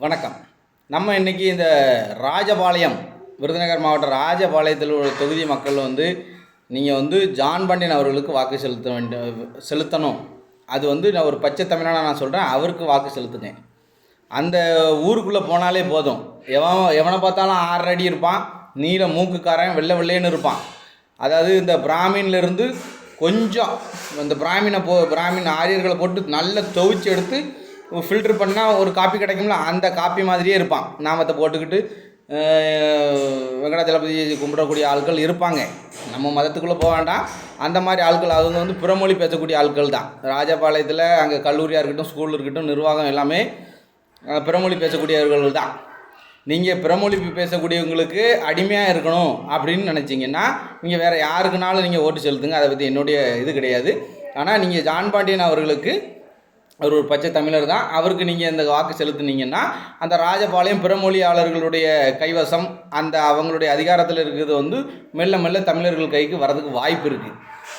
வணக்கம். நம்ம இன்றைக்கி இந்த ராஜபாளையம், விருதுநகர் மாவட்டம் ராஜபாளையத்தில் உள்ள தொகுதி மக்கள் நீங்கள் ஜான் பாண்டியன் அவர்களுக்கு வாக்கு செலுத்தணும். அது நான் ஒரு பச்சை தமிழனாக நான் சொல்கிறேன், அவருக்கு வாக்கு செலுத்துங்க. அந்த ஊருக்குள்ளே போனாலே போதும், எவனை பார்த்தாலும் 6 அடி இருப்பான், நீல மூக்குக்காரன், வெள்ளை வெள்ளைன்னு இருப்பான். அதாவது இந்த பிராமின்லேருந்து கொஞ்சம் இந்த பிராமின் ஆரியர்களை போட்டு நல்லா துவைச்சி எடுத்து ஃபில்ட்ரு பண்ணால் ஒரு காப்பி கிடைக்கும்ல, அந்த காப்பி மாதிரியே இருப்பான். நாமத்தை போட்டுக்கிட்டு வெங்கடாச்சலபதி கும்பிடக்கூடிய ஆட்கள் இருப்பாங்க. நம்ம மதத்துக்குள்ளே போக வேண்டாம், அந்த மாதிரி ஆட்கள். அவங்க பிறமொழி பேசக்கூடிய ஆட்கள் தான். ராஜபாளையத்தில் அங்கே கல்லூரியாக இருக்கட்டும், ஸ்கூல் இருக்கட்டும், நிர்வாகம் எல்லாமே பிறமொழி பேசக்கூடியவர்கள் தான். நீங்கள் பிறமொழி பேசக்கூடியவங்களுக்கு அடிமையாக இருக்கணும் அப்படின்னு நினச்சிங்கன்னா நீங்கள் வேறு யாருக்குனாலும் நீங்கள் ஓட்டு செலுத்துங்க, அதை பற்றி என்னுடைய இது கிடையாது. ஆனால் நீங்கள் ஜான் பாண்டியன் அவர்களுக்கு, அவர் ஒரு பச்சை தமிழர் தான், அவருக்கு நீங்கள் இந்த வாக்கு செலுத்துனீங்கன்னா அந்த ராஜபாளையம் பிறமொழியாளர்களுடைய கைவசம், அந்த அவங்களுடைய அதிகாரத்தில் இருக்கிறது மெல்ல மெல்ல தமிழர்கள் கைக்கு வரதுக்கு வாய்ப்பு இருக்குது.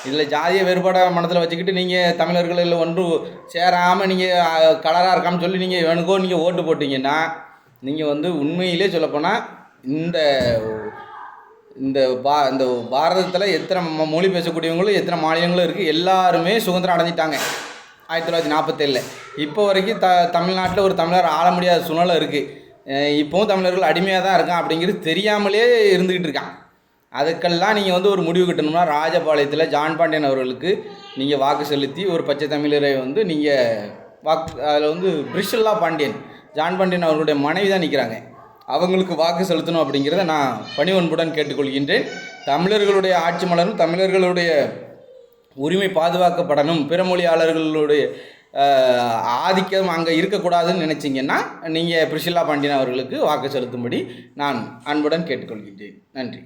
இதில் ஜாதிய வேறுபாட மனத்தில் வச்சுக்கிட்டு நீங்கள் தமிழர்களில் ஒன்று சேராமல் நீங்கள் கலராக இருக்கான்னு சொல்லி நீங்கள் வேணுக்கோ நீங்கள் ஓட்டு போட்டிங்கன்னா நீங்கள் உண்மையிலே சொல்லப்போனால் இந்த இந்த பாரதத்தில் எத்தனை மொழி பேசக்கூடியவங்களும் எத்தனை மாநிலங்களும் இருக்குது, எல்லாருமே சுதந்திரம் அடைஞ்சிட்டாங்க 1947. இப்போ வரைக்கும் தமிழ்நாட்டில் ஒரு தமிழர் ஆள முடியாத சூழ்நிலை இருக்குது. இப்போவும் தமிழர்கள் அடிமையாக தான் இருக்கான் அப்படிங்கிறது தெரியாமலே இருந்துக்கிட்டு இருக்கான். அதுக்கெல்லாம் நீங்கள் ஒரு முடிவு கட்டணும்னா ராஜபாளையத்தில் ஜான் பாண்டியன் அவர்களுக்கு நீங்கள் வாக்கு செலுத்தி ஒரு பச்சை தமிழரை நீங்கள் அதில் பிரிஷல்லா பாண்டியன், ஜான் பாண்டியன் அவர்களுடைய மனைவி தான் நிற்கிறாங்க, அவங்களுக்கு வாக்கு செலுத்தணும் அப்படிங்கிறத நான் பணிவன்புடன் கேட்டுக்கொள்கின்றேன். தமிழர்களுடைய ஆட்சி மலரும், தமிழர்களுடைய உரிமை பாதுகாக்கப்படணும், பிறமொழியாளர்களுடைய ஆதிக்கம் அங்கே இருக்கக்கூடாதுன்னு நினச்சிங்கன்னா நீங்கள் பிரிஷல்லா பாண்டியன் அவர்களுக்கு வாக்கு செலுத்தும்படி நான் அன்புடன் கேட்டுக்கொள்கின்றேன். நன்றி.